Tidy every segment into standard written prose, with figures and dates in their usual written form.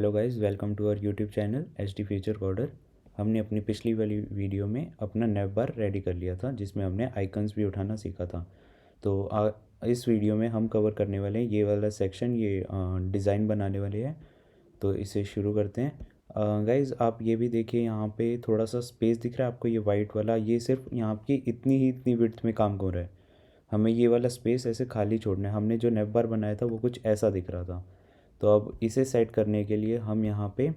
Hello guys, welcome to our YouTube channel H D Future Coder. हमने अपनी पिछली वाली वीडियो में अपना नैव बार रेडी कर लिया था, जिसमें हमने आइकन्स भी उठाना सीखा था। तो इस वीडियो में हम कवर करने वाले हैं ये वाला सेक्शन, ये डिज़ाइन बनाने वाले हैं। तो इसे शुरू करते हैं। गाइस, आप ये भी देखिए, यहाँ पे थोड़ा सा स्पेस दिख रहा है आपको, ये वाइट वाला, ये सिर्फ यहाँ की इतनी विड्थ में काम हो रहा है। हमें ये वाला स्पेस ऐसे खाली छोड़ना है। हमने जो नैव बार बनाया था वो कुछ ऐसा दिख रहा था। तो अब इसे सेट करने के लिए हम यहाँ पे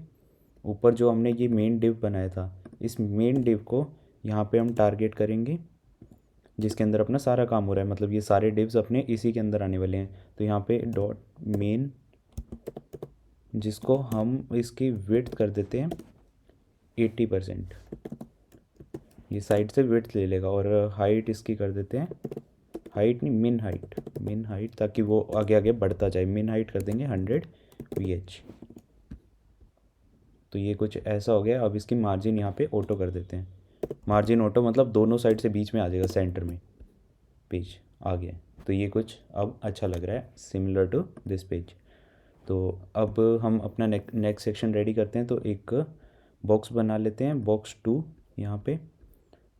ऊपर जो हमने ये मेन डिव बनाया था, इस मेन डिव को यहाँ पे हम टारगेट करेंगे, जिसके अंदर अपना सारा काम हो रहा है। मतलब ये सारे डिव्स अपने इसी के अंदर आने वाले हैं। तो यहाँ पे डॉट मेन, जिसको हम इसकी विड्थ कर देते हैं 80%। ये साइड से विड्थ ले लेगा। और हाइट इसकी कर देते हैं, हाइट नहीं, मिन हाइट, ताकि वो आगे आगे बढ़ता जाए। मिन हाइट कर देंगे 100 VH। तो ये कुछ ऐसा हो गया। अब इसकी मार्जिन यहाँ पे ऑटो कर देते हैं। मार्जिन ऑटो मतलब दोनों साइड से बीच में आ जाएगा, सेंटर में पेज आ गया। तो ये कुछ अब अच्छा लग रहा है, सिमिलर टू दिस पेज। तो अब हम अपना नेक्स्ट सेक्शन रेडी करते हैं। तो एक बॉक्स बना लेते हैं, बॉक्स 2 यहाँ पे।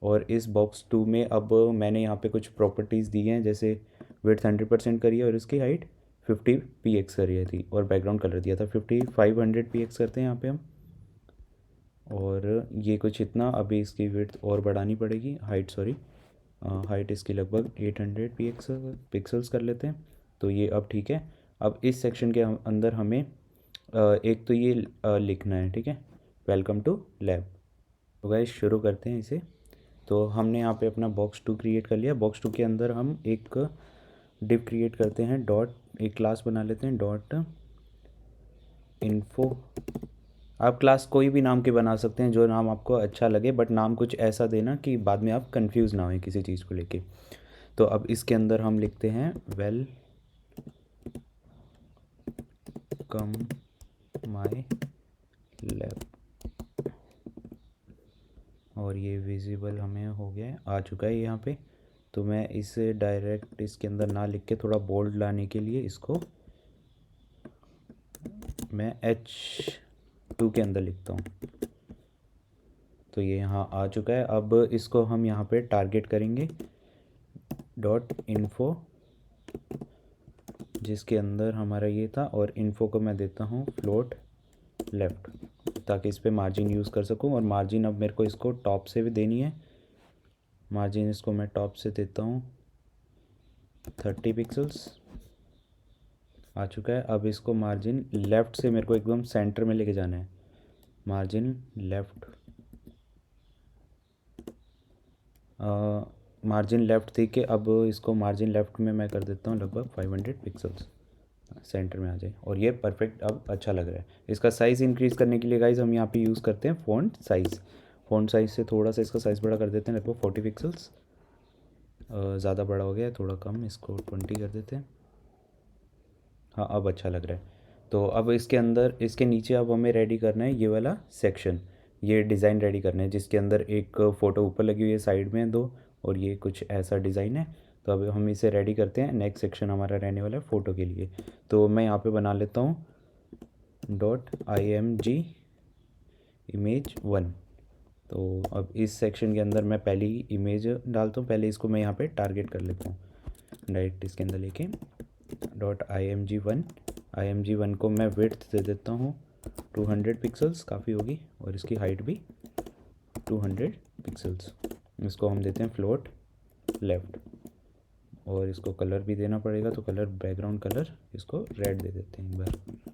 और इस बॉक्स 2 में अब मैंने यहाँ पे कुछ प्रॉपर्टीज़ दी हैं, जैसे विड्थ 100% करी है और इसकी हाइट 50 px करी थी, और बैकग्राउंड कलर दिया था 5500 px करते हैं यहाँ पे हम। और ये कुछ इतना, अभी इसकी विड्थ और बढ़ानी पड़ेगी, हाइट इसकी लगभग 800 पिक्सल्स कर लेते हैं। तो ये अब ठीक है। अब इस सेक्शन के अंदर हमें एक तो ये लिखना है, ठीक है, वेलकम टू लैब। तो गाइस शुरू करते हैं इसे। तो हमने यहाँ पे अपना बॉक्स 2 क्रिएट कर लिया। बॉक्स 2 के अंदर हम एक डिव क्रिएट करते हैं, एक क्लास बना लेते हैं, डॉट इन्फो। आप क्लास कोई भी नाम के बना सकते हैं, जो नाम आपको अच्छा लगे, बट नाम कुछ ऐसा देना कि बाद में आप कंफ्यूज ना हो किसी चीज़ को लेके। तो अब इसके अंदर हम लिखते हैं वेल कम माय लैब। और ये विजिबल हमें हो गया, आ चुका है यहाँ पे। तो मैं इसे डायरेक्ट इसके अंदर ना लिख के थोड़ा बोल्ड लाने के लिए इसको मैं H2 के अंदर लिखता हूँ। तो ये यहाँ आ चुका है। अब इसको हम यहाँ पे टारगेट करेंगे, डॉट इन्फो, जिसके अंदर हमारा ये था। और इन्फो को मैं देता हूँ फ्लोट लेफ़्ट, ताकि इस पर मार्जिन यूज़ कर सकूँ। और मार्जिन अब मेरे को इसको टॉप से भी देनी है। मार्जिन इसको मैं टॉप से देता हूँ 30 पिक्सल्स, आ चुका है। अब इसको मार्जिन लेफ़्ट से मेरे को एकदम सेंटर में लेके जाना है। मार्जिन लेफ़्ट, मार्जिन लेफ़्ट थी कि अब इसको मार्जिन लेफ़्ट में मैं कर देता हूँ लगभग 500 पिक्सल्स, सेंटर में आ जाए। और ये परफेक्ट अब अच्छा लग रहा है। इसका साइज़ इंक्रीज़ करने के लिए गाइज हम यहाँ पे यूज़ करते हैं फ़ॉन्ट साइज़। फ़ॉन्ट साइज़ से थोड़ा सा इसका साइज़ बड़ा कर देते हैं, लगभग 40 पिक्सल्स। ज़्यादा बड़ा हो गया है, थोड़ा कम, इसको 20 कर देते हैं। हाँ, अब अच्छा लग रहा है। तो अब इसके अंदर, इसके नीचे अब हमें रेडी करना है ये वाला सेक्शन, ये डिज़ाइन रेडी करना है, जिसके अंदर एक फ़ोटो ऊपर लगी हुई है साइड में दो, और ये कुछ ऐसा डिज़ाइन है। तो अब हम इसे रेडी करते हैं। नेक्स्ट सेक्शन हमारा रहने वाला है फ़ोटो के लिए। तो मैं यहाँ पे बना लेता हूँ .img image1। तो अब इस सेक्शन के अंदर मैं पहली इमेज डालता हूँ। पहले इसको मैं यहाँ पे टारगेट कर लेता हूँ, डायरेक्ट इसके अंदर लेके .img1 को मैं विड्थ दे देता हूँ 200 पिक्सल्स, काफ़ी होगी। और इसकी हाइट भी 200 पिक्सल्स। इसको हम देते हैं फ्लोट लेफ़्ट। और इसको कलर भी देना पड़ेगा, तो कलर, बैकग्राउंड कलर, इसको रेड दे देते हैं एक बार।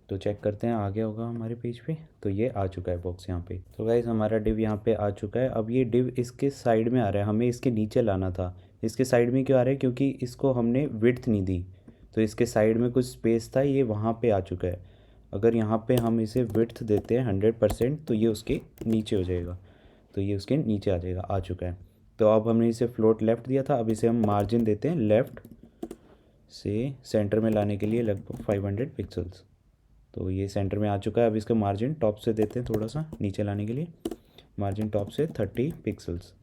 तो चेक करते हैं आ गया होगा हमारे पेज पे। तो ये आ चुका है बॉक्स यहाँ पे। तो गाइज़ हमारा डिव यहाँ पे आ चुका है। अब ये डिव इसके साइड में आ रहा है, हमें इसके नीचे लाना था। इसके साइड में क्यों आ रहा है? क्योंकि इसको हमने विड्थ नहीं दी, तो इसके साइड में कुछ स्पेस था, ये वहाँ पे आ चुका है। अगर यहाँ पे हम इसे विड्थ देते हैं 100%, तो ये उसके नीचे हो जाएगा। तो ये उसके नीचे आ जाएगा, आ चुका है। तो अब हमने इसे फ्लोट लेफ़्ट दिया था, अब इसे हम मार्जिन देते हैं लेफ़्ट से सेंटर में लाने के लिए लगभग 500 पिक्सल्स। तो ये सेंटर में आ चुका है। अब इसका मार्जिन टॉप से देते हैं, थोड़ा सा नीचे लाने के लिए, मार्जिन टॉप से 30 पिक्सल्स।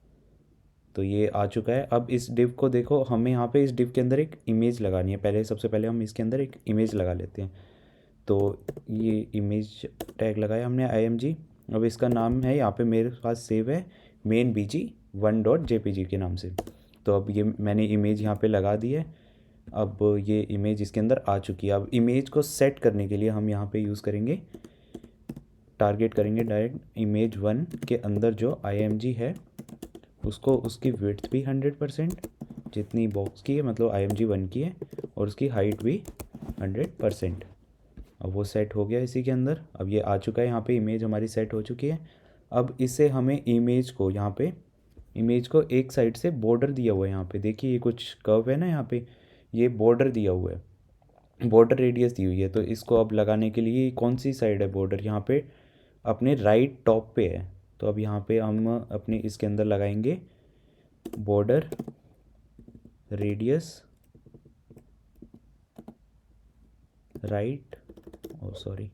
तो ये आ चुका है। अब इस डिव को देखो, हमें यहाँ पे इस डिव के अंदर एक इमेज लगानी है। सबसे पहले हम इसके अंदर एक इमेज लगा लेते हैं। तो ये इमेज टैग लगाया हमने IMG। अब इसका नाम है यहाँ पे मेरे पास सेव है मेन bg1.jpg के नाम से। तो अब ये मैंने इमेज यहाँ पे लगा दी है। अब ये इमेज इसके अंदर आ चुकी है। अब इमेज को सेट करने के लिए हम यहाँ पे यूज़ करेंगे, टारगेट करेंगे डायरेक्ट इमेज 1 के अंदर जो IMG है उसको, उसकी विड्थ भी 100% जितनी बॉक्स की है, मतलब IMG 1 की है, और उसकी हाइट भी 100%। अब वो सेट हो गया इसी के अंदर। अब ये आ चुका है, यहाँ पे इमेज हमारी सेट हो चुकी है। अब इसे हमें इमेज को यहाँ पे, इमेज को एक साइड से बॉर्डर दिया हुआ है यहाँ पे, देखिए ये कुछ कर्व है ना यहाँ पे, ये बॉर्डर दिया हुआ है, बॉर्डर रेडियस दी हुई है। तो इसको अब लगाने के लिए कौन सी साइड है बॉर्डर, यहाँ पे अपने राइट टॉप पे है। तो अब यहाँ पे हम अपने इसके अंदर लगाएंगे border radius right, oh sorry,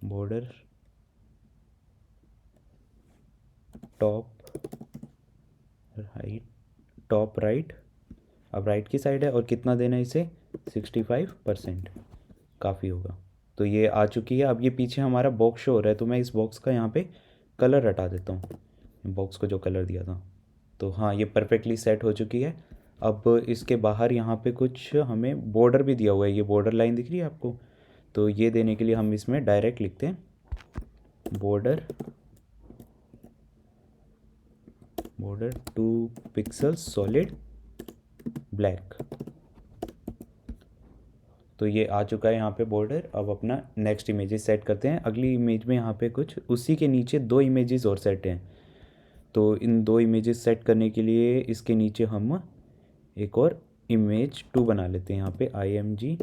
border top right, top right. अब राइट की साइड है और कितना देना है इसे, 65%, काफ़ी होगा। तो ये आ चुकी है। अब ये पीछे हमारा बॉक्स शो हो रहा है, तो मैं इस बॉक्स का यहाँ पे कलर हटा देता हूँ, बॉक्स को जो कलर दिया था। तो हाँ, ये परफेक्टली सेट हो चुकी है। अब इसके बाहर यहाँ पे कुछ हमें बॉर्डर भी दिया हुआ है, ये बॉर्डर लाइन दिख रही है आपको। तो ये देने के लिए हम इसमें डायरेक्ट लिखते हैं बॉर्डर 2 पिक्सल्स सॉलिड ब्लैक। तो ये आ चुका है यहाँ पे बॉर्डर। अब अपना नेक्स्ट इमेजेस सेट करते हैं। अगली इमेज में यहाँ पे कुछ उसी के नीचे 2 इमेजेस और सेट हैं। तो इन 2 इमेजेस सेट करने के लिए इसके नीचे हम एक और इमेज 2 बना लेते हैं यहाँ पे IMG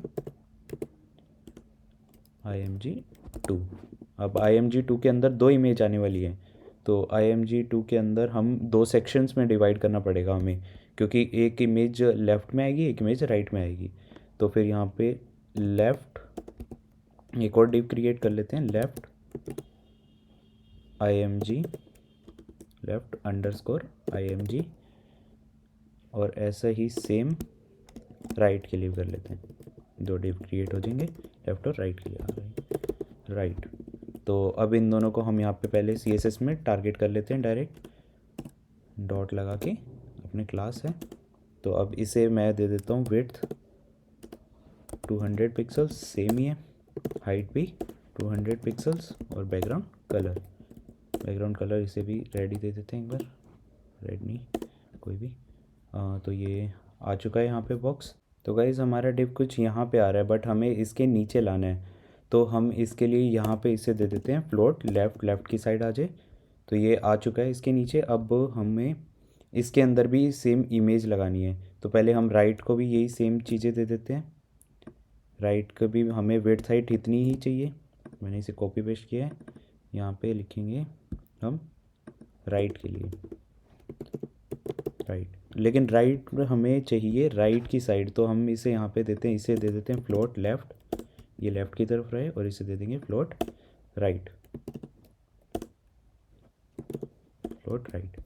2। अब IMG 2 के अंदर 2 इमेज आने वाली है। तो IMG 2 के अंदर हम 2 सेक्शंस में डिवाइड करना पड़ेगा हमें, क्योंकि एक इमेज लेफ़्ट में आएगी, एक इमेज राइट में आएगी। तो फिर यहाँ पे लेफ़्ट, एक और डिव क्रिएट कर लेते हैं, left IMG, left underscore IMG, और ऐसा ही सेम राइट के लिए कर लेते हैं। 2 डिव क्रिएट हो जाएंगे लेफ़्ट और राइट के लिए, राइट। तो अब इन दोनों को हम यहाँ पे पहले CSS में टारगेट कर लेते हैं, डायरेक्ट डॉट लगा के, अपने क्लास है। तो अब इसे मैं दे देता हूँ विड्थ 200 पिक्सल्स, सेम ही है, हाइट भी 200 पिक्सल्स, और बैकग्राउंड कलर इसे भी रेड ही दे देते हैं एक बार, रेड नहीं कोई भी। तो ये आ चुका है यहाँ पे बॉक्स। तो गाइज़ हमारा डिव कुछ यहाँ पे आ रहा है, बट हमें इसके नीचे लाना है। तो हम इसके लिए यहाँ पे इसे दे देते हैं फ्लोट, लेफ़्ट की साइड आ जाए। तो ये आ चुका है इसके नीचे। अब हमें इसके अंदर भी सेम इमेज लगानी है। तो पहले हम राइट को भी यही सेम चीज़ें दे देते हैं। राइट का भी हमें विड्थ हाइट इतनी ही चाहिए, मैंने इसे कॉपी पेस्ट किया है। यहाँ पे लिखेंगे हम राइट के लिए, राइट, लेकिन राइट हमें चाहिए राइट की साइड। तो हम इसे यहाँ पे देते हैं, इसे दे देते हैं फ्लोट लेफ़्ट, ये लेफ़्ट की तरफ रहे, और इसे दे देंगे फ्लोट राइट, फ्लोट राइट।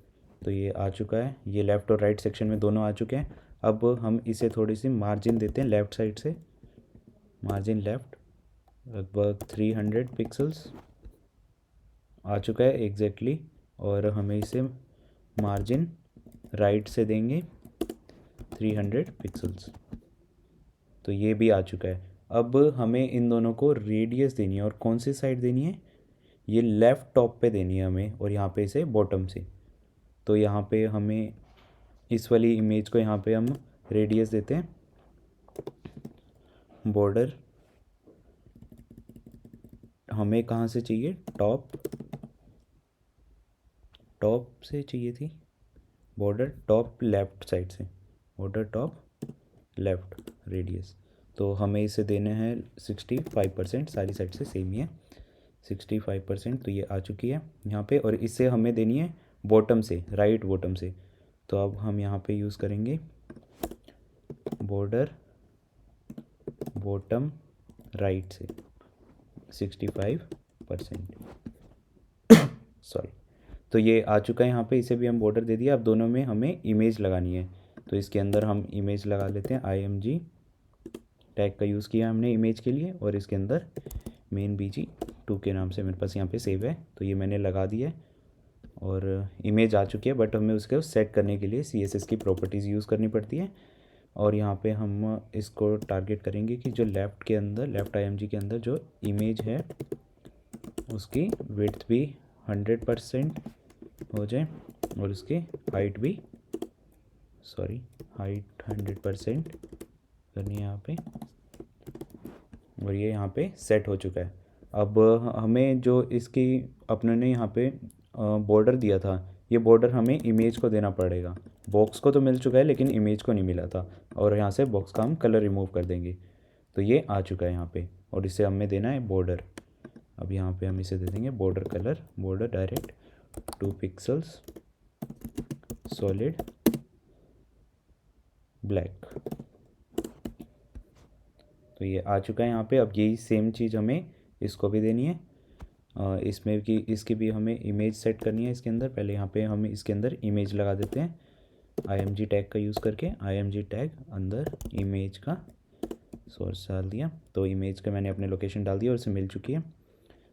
तो ये आ चुका है, ये लेफ़्ट और राइट सेक्शन में दोनों आ चुके हैं। अब हम इसे थोड़ी सी मार्जिन देते हैं लेफ़्ट साइड से, मार्जिन लेफ़्ट लगभग 300 पिक्सल्स आ चुका है एग्जैक्टली। और हमें इसे मार्जिन राइट से देंगे 300 पिक्सल्स। तो ये भी आ चुका है। अब हमें इन दोनों को रेडियस देनी है, और कौन सी साइड देनी है, ये लेफ़्ट टॉप पे देनी है हमें, और यहाँ पे इसे बॉटम से। तो यहाँ पे हमें इस वाली इमेज को यहाँ पे हम रेडियस देते हैं बॉर्डर, हमें कहाँ से चाहिए, टॉप से चाहिए थी बॉर्डर, टॉप लेफ़्ट साइड से, बॉर्डर टॉप लेफ़्ट रेडियस। तो हमें इसे देने हैं 65%, सारी साइड से सेम ही है 65%। तो ये आ चुकी है यहाँ पे, और इसे हमें देनी है बॉटम से, राइट बॉटम से। तो अब हम यहाँ पे यूज़ करेंगे बॉर्डर बॉटम राइट से 65%, सॉरी। तो ये आ चुका है यहाँ पे, इसे भी हम बॉर्डर दे दिया। अब दोनों में हमें इमेज लगानी है। तो इसके अंदर हम इमेज लगा लेते हैं IMG टैग का यूज़ किया हमने इमेज के लिए, और इसके अंदर मेन BG2 के नाम से मेरे पास यहाँ पे सेव है, तो ये मैंने लगा दिया है और इमेज आ चुकी है। बट हमें उसको सेट करने के लिए CSS की प्रॉपर्टीज़ यूज़ करनी पड़ती है। और यहाँ पे हम इसको टारगेट करेंगे कि जो लेफ़्ट के अंदर, लेफ़्ट IMG के अंदर जो इमेज है उसकी विड्थ भी 100% हो जाए और उसकी हाइट भी, हाइट 100% करनी है यहाँ पे, और ये यहाँ पे सेट हो चुका है। अब हमें जो इसकी अपने ने यहाँ पे बॉर्डर दिया था, ये बॉर्डर हमें इमेज को देना पड़ेगा। बॉक्स को तो मिल चुका है लेकिन इमेज को नहीं मिला था, और यहाँ से बॉक्स का हम कलर रिमूव कर देंगे। तो ये आ चुका है यहाँ पे, और इसे हमें देना है बॉर्डर। अब यहाँ पे हम इसे दे देंगे border colour, border direct 2 pixels solid black. तो ये आ चुका है यहाँ पे। अब यही सेम चीज़ हमें इसको भी देनी है, इसमें कि इसकी भी हमें इमेज सेट करनी है इसके अंदर। पहले यहाँ पे हम इसके अंदर इमेज लगा देते हैं IMG टैग का यूज़ करके। IMG टैग अंदर इमेज का सोर्स डाल दिया, तो इमेज का मैंने अपने लोकेशन डाल दिया और इसे मिल चुकी है।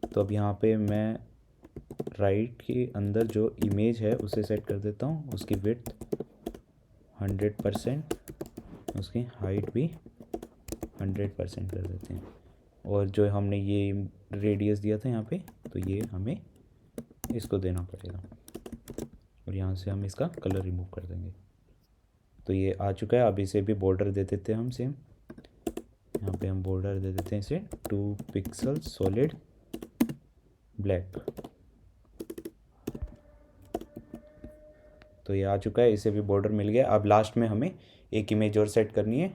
तो अब यहाँ पे मैं राइट के अंदर जो इमेज है उसे सेट कर देता हूँ, उसकी विड्थ 100%, उसकी हाइट भी 100% कर देते हैं। और जो हमने ये रेडियस दिया था यहाँ पे, तो ये हमें इसको देना पड़ेगा, और यहाँ से हम इसका कलर रिमूव कर देंगे। तो ये आ चुका है। अब इसे भी बॉर्डर दे देते हैं हम सेम। यहाँ पे हम बॉर्डर दे देते हैं इसे 2 पिक्सल सॉलिड ब्लैक। तो ये आ चुका है, इसे भी बॉर्डर मिल गया। अब लास्ट में हमें एक इमेज और सेट करनी है,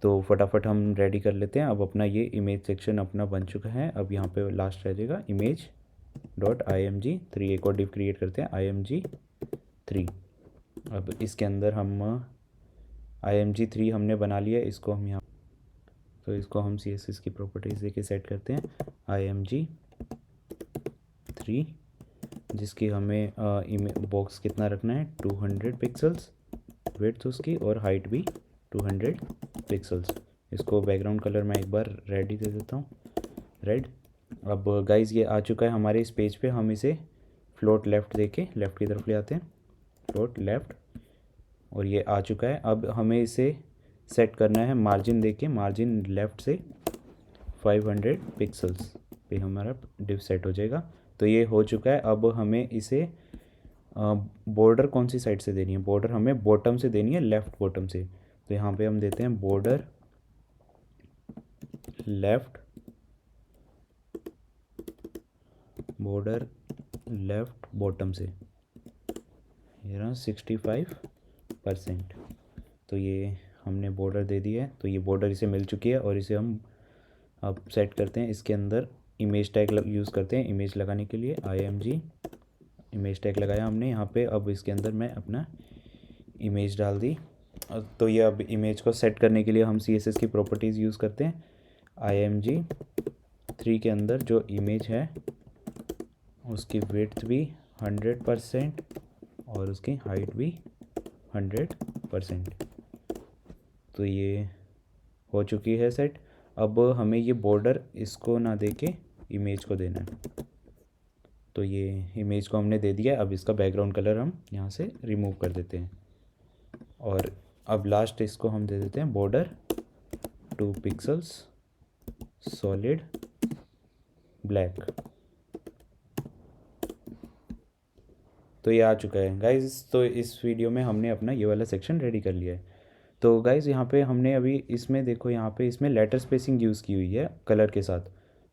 तो फटाफट हम रेडी कर लेते हैं। अब अपना ये इमेज सेक्शन अपना बन चुका है। अब यहाँ पे लास्ट रह जाएगा image.img3। एक और डिव क्रिएट करते हैं img3। अब इसके अंदर हम img3 हमने बना लिया, इसको हम यहाँ, तो इसको हम CSS की प्रॉपर्टीज़ देके सेट करते हैं img3, जिसकी हमें बॉक्स कितना रखना है 200 पिक्सल्स विड्थ उसकी, और हाइट भी 200 पिक्सल्स। इसको बैकग्राउंड कलर मैं एक बार रेड ही दे देता हूँ, रेड। अब गाइज़ ये आ चुका है हमारे इस पेज पे। हम इसे फ्लोट लेफ़्ट देके लेफ़्ट की तरफ ले आते हैं, फ्लोट लेफ़्ट, और ये आ चुका है। अब हमें इसे सेट करना है मार्जिन देके, मार्जिन लेफ़्ट से 500 पिक्सल्स पे हमारा डिव सेट हो जाएगा। तो ये हो चुका है। अब हमें इसे बॉर्डर कौन सी साइड से देनी है, बॉर्डर हमें बॉटम से देनी है, लेफ़्ट बॉटम से। तो यहाँ पे हम देते हैं border left, border left bottom से, ये रहा 65%। तो ये हमने बॉर्डर दे दी है, तो ये बॉर्डर इसे मिल चुकी है। और इसे हम अब सेट करते हैं, इसके अंदर इमेज टैग यूज़ करते हैं इमेज लगाने के लिए। IMG इमेज टैग लगाया हमने यहाँ पे। अब इसके अंदर मैं अपना इमेज डाल दी। तो ये अब इमेज को सेट करने के लिए हम CSS की प्रॉपर्टीज़ यूज़ करते हैं। img3 के अंदर जो इमेज है उसकी विड्थ भी 100% और उसकी हाइट भी 100%। तो ये हो चुकी है सेट। अब हमें ये बॉर्डर इसको ना दे के इमेज को देना है, तो ये इमेज को हमने दे दिया। अब इसका बैकग्राउंड कलर हम यहाँ से रिमूव कर देते हैं, और अब लास्ट इसको हम दे देते हैं बॉर्डर 2 पिक्सल्स सॉलिड ब्लैक। तो ये आ चुका है गाइज़। तो इस वीडियो में हमने अपना ये वाला सेक्शन रेडी कर लिया है। तो गाइज़ यहाँ पे हमने अभी इसमें देखो, यहाँ पे इसमें लेटर स्पेसिंग यूज़ की हुई है कलर के साथ।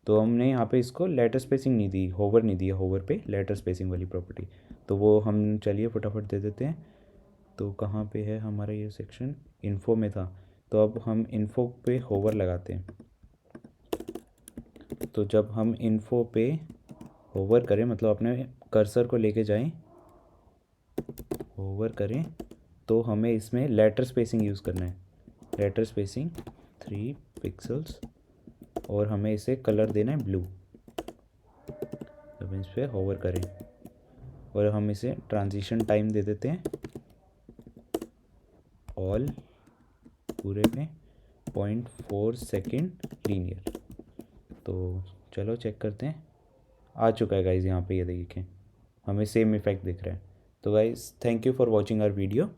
तो हमने यहाँ पे इसको लेटर स्पेसिंग नहीं दी, होवर नहीं दिया, होवर पे लेटर स्पेसिंग वाली प्रॉपर्टी। तो वो हम चलिए फटाफट दे देते हैं। तो कहाँ पे है हमारा ये सेक्शन, इन्फो में था। तो अब हम इन्फो पे होवर लगाते हैं। तो जब हम इन्फो पे होवर करें, मतलब अपने कर्सर को लेके जाएं, होवर करें, तो हमें इसमें लेटर स्पेसिंग यूज़ करना है, लेटर स्पेसिंग 3 पिक्सल्स, और हमें इसे कलर देना है ब्लू। जब इस पर होवर करें, और हम इसे ट्रांजिशन टाइम दे देते हैं ऑल पूरे पे, 0.4 सेकेंड लीनियर। तो चलो चेक करते हैं। आ चुका है गाइज़, यहाँ पे ये देखें, हमें सेम इफ़ेक्ट दिख रहा है। तो guys thank you for watching our video.